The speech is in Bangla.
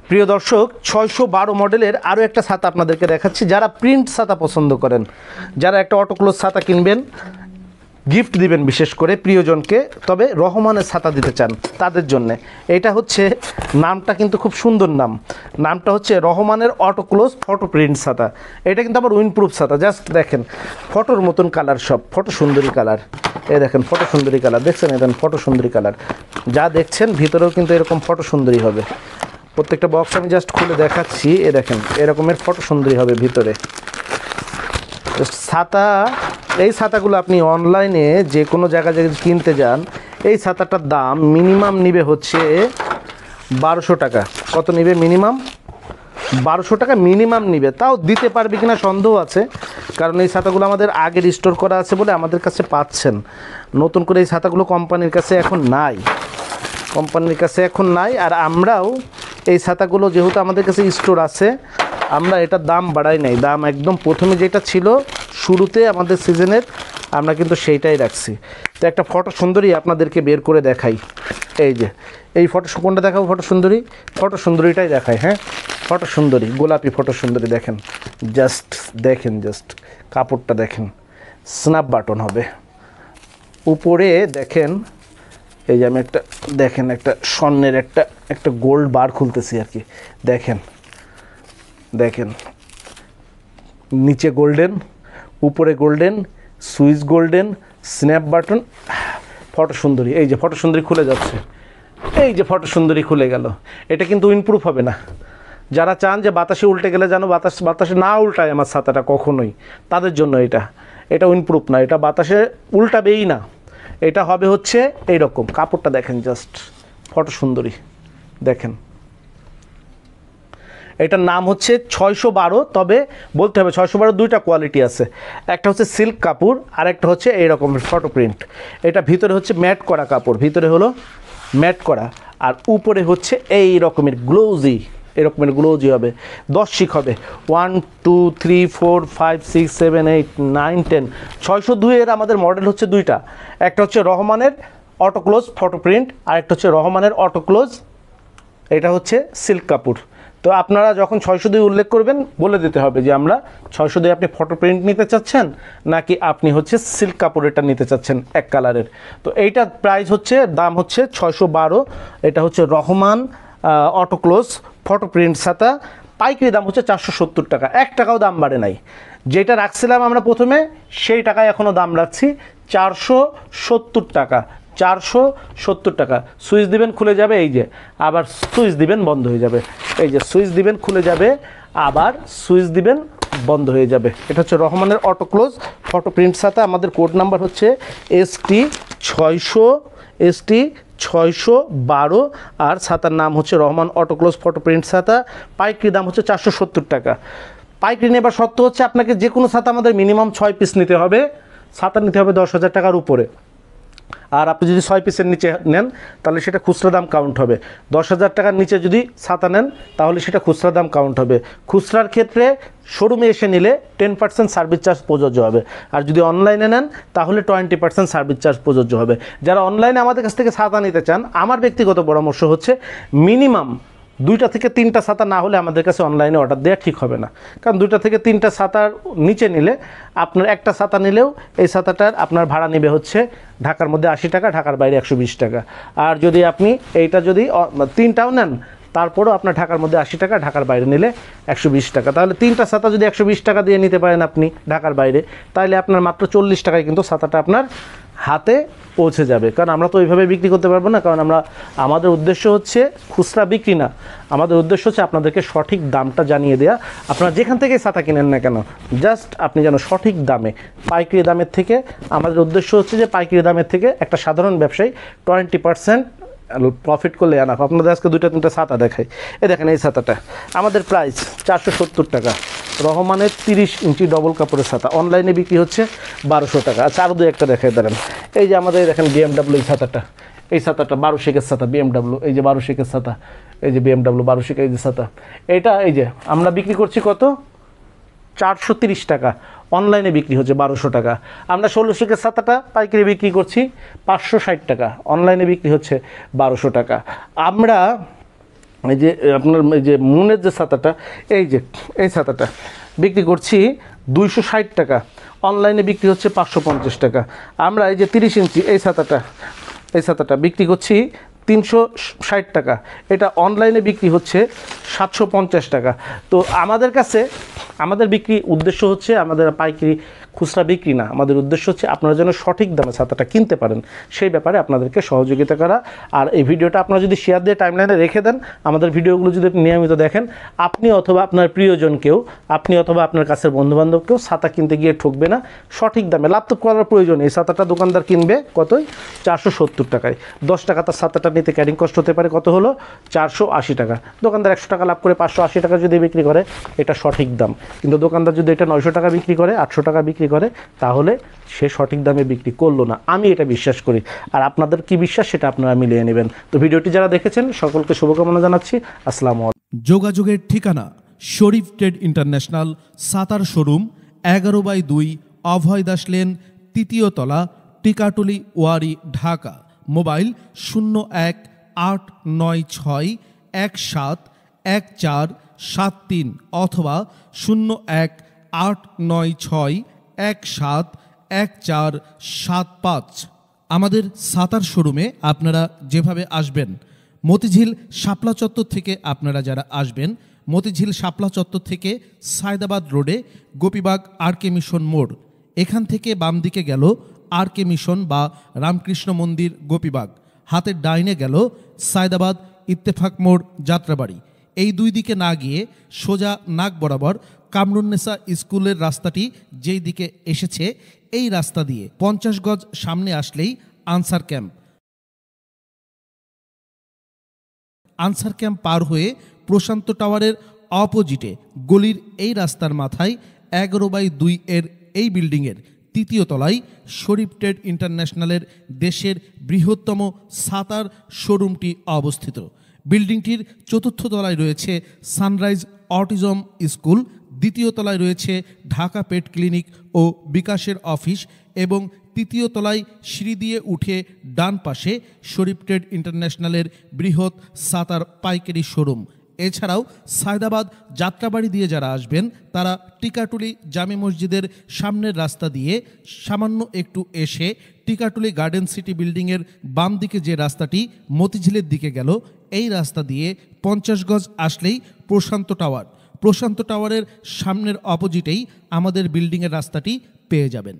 প্রিয় দর্শক 612 মডেলের আরও একটা ছাতা আপনাদেরকে দেখাচ্ছি। যারা প্রিন্ট ছাতা পছন্দ করেন, যারা একটা অটোক্লোজ ছাতা কিনবেন, গিফট দিবেন বিশেষ করে প্রিয়জনকে, তবে রহমানের ছাতা দিতে চান তাদের জন্যে এটা হচ্ছে, নামটা কিন্তু খুব সুন্দর নামটা হচ্ছে রহমানের অটোক্লোজ ফটো প্রিন্ট ছাতা। এটা কিন্তু আবার উইন্ডপ্রুফ ছাতা। জাস্ট দেখেন ফটোর মতন কালার, সব ফটো সুন্দরী কালার। এই দেখেন ফটো সুন্দরী কালার দেখছেন, এই দেখেন ফটো সুন্দরী কালার যা দেখছেন ভিতরেও কিন্তু এরকম ফটো সুন্দরী হবে। প্রত্যেকটা বক্স আমি জাস্ট খুলে দেখাচ্ছি। এ দেখেন এরকমের ফটো সুন্দরী হবে ভিতরে ছাতা। এই ছাতাগুলো আপনি অনলাইনে যে কোনো জায়গায় যদি কিনতে যান, এই ছাতাটার দাম মিনিমাম নিবে হচ্ছে 1200 টাকা। কত নিবে? মিনিমাম 1200 টাকা মিনিমাম নিবে। তাও দিতে পারবে কিনা সন্দেহ আছে, কারণ এই ছাতাগুলো আমাদের আগের স্টোর করা আছে বলে আমাদের কাছে পাচ্ছেন। নতুন করে এই ছাতাগুলো কোম্পানির কাছে এখন নাই। আর আমরাও এই ছাতাগুলো যেহেতু আমাদের কাছে স্টোর আছে, আমরা এটার দাম বাড়াই নাই। দাম একদম প্রথমে যেটা ছিল শুরুতে আমাদের সিজনের, আমরা কিন্তু সেইটাই রাখছি। তো একটা ফটো সুন্দরী আপনাদেরকে বের করে দেখাই। এই যে এই কোনটা দেখাবো? ফটো সুন্দরীটাই দেখাই। হ্যাঁ, ফটো সুন্দরী, গোলাপি ফটো সুন্দরী। দেখেন জাস্ট কাপড়টা দেখেন, স্ন্যাপ বাটন হবে উপরে। দেখেন এই যে আমি একটা স্বর্ণের একটা গোল্ড বার খুলতেছি আর কি। দেখেন নিচে গোল্ডেন, উপরে golden, switch golden, snap button, photo সুন্দরী। এই যে ফটো সুন্দরী খুলে যাচ্ছে, এই যে ফটো সুন্দরী খুলে গেল। এটা কিন্তু উইন্ডপ্রুফ হবে না। যারা চান যে বাতাসে উল্টে গেলে যেন বাতাসে না উল্টায় আমার ছাতাটা কখনোই, তাদের জন্য এটা উইন্ডপ্রুফ না। এটা বাতাসে উল্টাবেই না। এটা হবে হচ্ছে এইরকম। কাপড়টা দেখেন জাস্ট, ফটো সুন্দরী দেখেন। এটার নাম হচ্ছে 612। তবে বলতে হবে 612 দুইটা কোয়ালিটি আছে। একটা হচ্ছে সিল্ক কাপড়, আর একটা হচ্ছে এইরকমের ফটো প্রিন্ট। এটা ভিতরে হচ্ছে ম্যাট করা কাপড়, ভিতরে হলো ম্যাট করা, আর উপরে হচ্ছে এই রকমের গ্লোজি, এরকমের গ্লোজি হবে। 10 শিক হবে। 1 2 3 4 5 6 7 8 9 10। 602 এর আমাদের মডেল হচ্ছে দুইটা। একটা হচ্ছে রহমানের অটোক্লোজ ফটো প্রিন্ট, আর একটা হচ্ছে রহমানের অটোক্লোজ, এটা হচ্ছে সিল্ক কাপড়। তো আপনারা যখন 602 উল্লেখ করবেন, বলে দিতে হবে যে আমরা 602 আপনি ফটো প্রিন্ট নিতে চাচ্ছেন নাকি আপনি হচ্ছে সিল্ক কাপড়েরটা নিতে চাচ্ছেন এক কালারের। তো এইটার প্রাইস হচ্ছে, দাম হচ্ছে 612। এটা হচ্ছে রহমান অটোক্লোজ ফটো প্রিন্ট ছাতা। পাইকারি দাম হচ্ছে 470 টাকা। 1 টাকাও দাম বাড়ে নাই। যেটা রাখছিলাম আমরা প্রথমে, সেই টাকায় এখনও দাম রাখছি 470 টাকা। 470 টাকা। সুইচ দিবেন খুলে যাবে, এই যে আবার সুইচ দিবেন বন্ধ হয়ে যাবে। এই যে সুইচ দিবেন খুলে যাবে, আবার সুইচ দিবেন বন্ধ হয়ে যাবে। এটা হচ্ছে রহমানের অটোক্লোজ ফটো প্রিন্ট ছাতা। আমাদের কোড নাম্বার হচ্ছে ST612, আর ছাতার নাম হচ্ছে রহমান অটোক্লোজ ফটো প্রিন্ট ছাতা। পাইকারি দাম হচ্ছে 470 টাকা। পাইকারি নেবার শর্ত হচ্ছে আপনাকে যে কোনো ছাতা আমাদের মিনিমাম 6 পিস নিতে হবে। ছাতা নিতে হবে 10,000 টাকার উপরে। আর আপনি যদি 6 পিসের নিচে নেন তাহলে সেটা খুচরা দাম কাউন্ট হবে। 10,000 টাকার নিচে যদি ছাতা নেন তাহলে সেটা খুচরা দাম কাউন্ট হবে। খুচরার ক্ষেত্রে শোরুমে এসে নিলে 10% সার্ভিস চার্জ প্রযোজ্য হবে। আর যদি অনলাইনে নেন তাহলে 20% সার্ভিস চার্জ প্রযোজ্য হবে। যারা অনলাইনে আমাদের কাছ থেকে ছাতা নিতে চান, আমার ব্যক্তিগত পরামর্শ হচ্ছে মিনিমাম 2টা থেকে 3টা ছাতা না হলে আমাদের কাছে অনলাইনে অর্ডার দেওয়া ঠিক হবে না। কারণ 2টা থেকে 3টা ছাতার নিচে নিলে, আপনার একটা ছাতা নিলেও এই ছাতাটার আপনার ভাড়া নেবে হচ্ছে ঢাকার মধ্যে 80 টাকা, ঢাকার বাইরে 120 টাকা। আর যদি আপনি এইটা যদি 3টাও নেন, তারপরেও আপনার ঢাকার মধ্যে 80 টাকা, ঢাকার বাইরে নিলে 120 টাকা। তাহলে 3টা ছাতা যদি 120 টাকা দিয়ে নিতে পারেন আপনি ঢাকার বাইরে, তাহলে আপনার মাত্র 40 টাকায় কিন্তু ছাতাটা আপনার হাতে পৌঁছে যাবে। কারণ আমরা তো ওইভাবে বিক্রি করতে পারবো না, কারণ আমাদের উদ্দেশ্য হচ্ছে খুচরা বিক্রি না। আমাদের উদ্দেশ্য হচ্ছে আপনাদেরকে সঠিক দামটা জানিয়ে দেওয়া। আপনারা যেখান থেকে ছাতা কিনেন না কেন, জাস্ট আপনি যেন সঠিক দামে, পাইকারি দামের থেকে, আমাদের উদ্দেশ্য হচ্ছে যে পাইকারি দামের থেকে একটা সাধারণ ব্যবসায়ী 20% প্রফিট করলে আনাফ। আপনাদের আজকে 2টা-3টা ছাতা দেখাই। দেখেন এই ছাতাটা আমাদের প্রাইস 470 টাকা। রহমানের 30 ইঞ্চি ডবল কাপড়ের ছাতা, অনলাইনে বিক্রি হচ্ছে 1200 টাকা। আচ্ছা আরও 2-1টা দেখাই দাঁড়ান। এই যে আমাদের দেখেন BMW এই ছাতাটা, 12 শেকের ছাতা BMW। এই যে 12 শেকের ছাতা, এই যে BMW 12 শেকের এই যে ছাতা। এটা এই যে আমরা বিক্রি করছি কত? 430 টাকা। অনলাইনে বিক্রি হচ্ছে 1200 টাকা। আমরা 16 শেকের ছাতাটা পাইকারি বিক্রি করছি 560 টাকা। অনলাইনে বিক্রি হচ্ছে 1200 টাকা। আমরা এই যে আপনার এই যে মুনের যে ছাতাটা, এই ছাতাটা বিক্রি করছি 260 টাকা, অনলাইনে বিক্রি হচ্ছে 550 টাকা। আমরা এই যে 30 ইঞ্চি এই ছাতাটা বিক্রি করছি 360 টাকা, এটা অনলাইনে বিক্রি হচ্ছে 750 টাকা। তো আমাদের কাছে আমাদের বিক্রি উদ্দেশ্য হচ্ছে আমাদের পাইকারি খুচরা বিক্রি না, আমাদের উদ্দেশ্য হচ্ছে আপনারা যেন সঠিক দামে ছাতাটা কিনতে পারেন, সেই ব্যাপারে আপনাদেরকে সহযোগিতা করা। আর এই ভিডিওটা আপনারা যদি শেয়ার দিয়ে টাইমলাইনে রেখে দেন, আমাদের ভিডিওগুলো যদি নিয়মিত দেখেন, আপনি অথবা আপনার প্রিয়জনকেও, আপনি অথবা আপনার কাছের বন্ধুবান্ধবকেও ছাতা কিনতে গিয়ে ঠকবে না, সঠিক দামে লাভ তো করার প্রয়োজন। এই ছাতাটা দোকানদার কিনবে কতই? 470 টাকায়। 10 টাকা তার ছাতাটা নিতে ক্যারিং কস্ট হতে পারে, কত হলো? 480 টাকা। দোকানদার 100 টাকা লাভ করে 580 টাকা যদি বিক্রি করে, এটা সঠিক দাম। কিন্তু দোকানদার যদি এটা 900 টাকা বিক্রি করে, 800 টাকা বিক্রি করে, তাহলে সে সঠিক দামে বিক্রি করলো না, আমি এটা বিশ্বাস করি। আর আপনাদের কি বিশ্বাস সেটা আপনারা মিলিয়ে নেবেন। তো ভিডিওটি যারা দেখেছেন সকলকে শুভকামনা জানাচ্ছি। আসসালামু আলাইকুম। যোগাযোগের ঠিকানা শরীফ ট্রেড ইন্টারন্যাশনাল, সাতার শোরুম, 11/2 অভয় দাস লেন, 3য় তলা, টিকাটুলি, ওয়ারি, ঢাকা। মোবাইল 018961714173 অথবা 018961714175। আমাদের সাতার শোরুমে আপনারা যেভাবে আসবেন, মতিঝিল শাপলা চত্বর থেকে আপনারা যারা আসবেন, মতিঝিল শাপলা চত্বর থেকে সায়দাবাদ রোডে গোপীবাগ আরকে মিশন মোড়, এখান থেকে বাম দিকে গেল আরকে মিশন বা রামকৃষ্ণ মন্দির গোপীবাগ, হাতের ডাইনে গেল সায়দাবাদ ইত্তেফাক মোড় যাত্রাবাড়ি। এই দুই দিকে না গিয়ে সোজা নাক বরাবর কামরুন্নেসা স্কুলের রাস্তাটি যেই দিকে এসেছে, এই রাস্তা দিয়ে 50 গজ সামনে আসলেই আনসার ক্যাম্প। আনসার ক্যাম্প পার হয়ে প্রশান্ত টাওয়ারের অপোজিটে গলির এই রাস্তার মাথায় 11/2 এর এই বিল্ডিংয়ের 3য় তলায় শরীফ ট্রেড ইন্টারন্যাশনালের দেশের বৃহত্তম সাতার শোরুমটি অবস্থিত। বিল্ডিংটির 4র্থ তলায় রয়েছে সানরাইজ অটিজম স্কুল, 2য় তলায় রয়েছে ঢাকা পেট ক্লিনিক ও বিকাশের অফিস এবং 3য় তলায় সিঁড়ি দিয়ে উঠে ডান পাশে শরীফ ট্রেড ইন্টারন্যাশনালের বৃহৎ সাতার পাইকারি শোরুম। এছাড়াও সায়দাবাদ যাত্রাবাড়ি দিয়ে যারা আসবেন, তারা টিকাটুলি জামে মসজিদের সামনের রাস্তা দিয়ে সামান্য একটু এসে টিকাটুলি গার্ডেন সিটি বিল্ডিংয়ের বাম দিকে যে রাস্তাটি মতিঝিলের দিকে গেল, এই রাস্তা দিয়ে 50 গজ আসলেই প্রশান্ত টাওয়ার। প্রশান্ত টাওয়ারের সামনের অপোজিটেই আমাদের বিল্ডিংয়ের রাস্তাটি পেয়ে যাবেন।